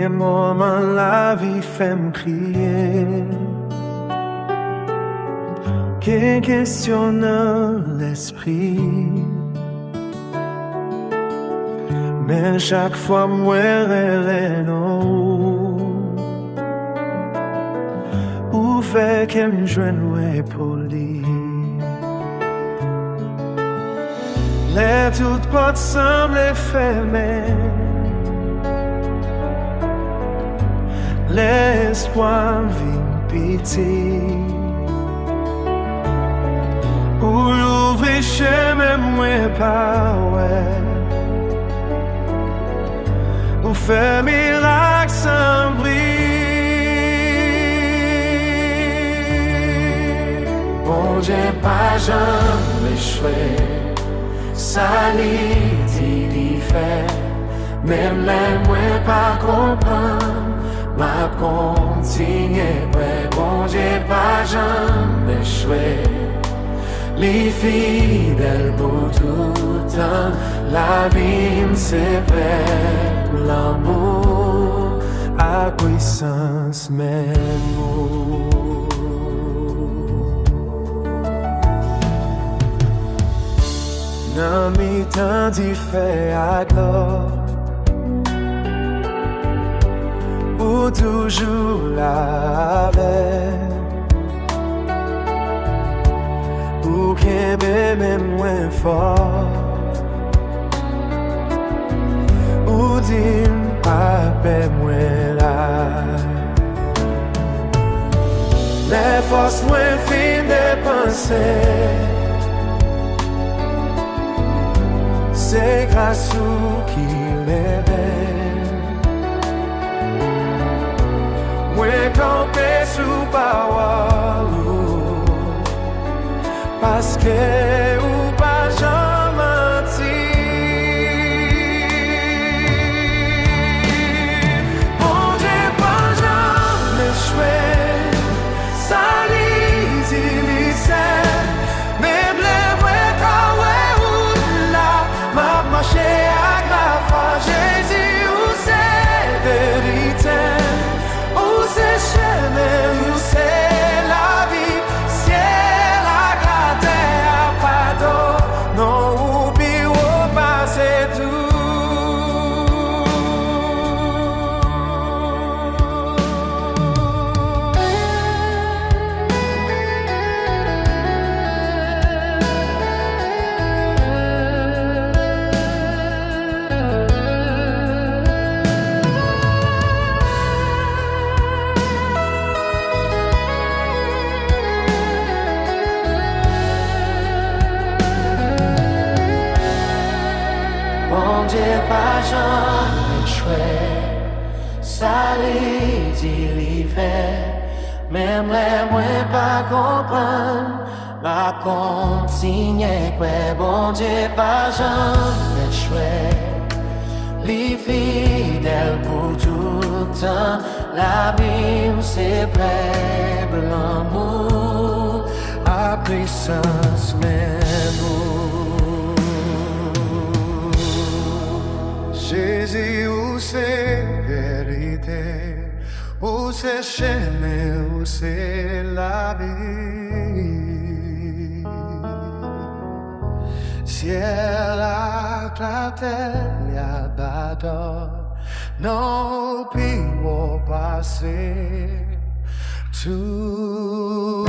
Gen moman la vie fait crier. Gen question dans l'esprit. Mais chaque fois moi elle non. Ou fait qu'elle me joigne pour lui. Les toutes portes semblent fermées. L'Espwa vient pitié. Ou l'ouvrir chemin moi pas ouais. Ou faire miracle sans bruit. Bondye Pa Janm Echwe. Ça li fait, même les moins pas comprendre, ma continue, Bondye Pa Janm Echwe. Li fidèl pour tout temps, la vie c'est vrai, l'amour à puissance même. Nan mi tan di fè ak lò, ou toujou la vè, ou kembe men mwen fòr, ou dim pape mwen la. Le fòs mwen fin depanse, c'est grâce à qui m'aime. Moi campé sous parole, parce que ou pas jamais menti. Bondye Pa Janm Echwe, ça li sait, même les vrais marcher avec Lafwa, Jezi ou c'est vérité, ou c'est chemin, ou c'est la vie, ciel à la terre, pas d'eau, non oublie ou pas c'est tout. Bondye Pa Janm Echwe, ça li fait, même les moins pas comprendre, ma continue, Bondye Pa Janm Echwe, li fidèl pour tout temps, la vie c'est près, l'amour À puissance même. Jésus, où c'est vérité, où c'est chemin, où c'est la vie. Ciel à la terre, y'a pas d'or, non, puis on passer tout.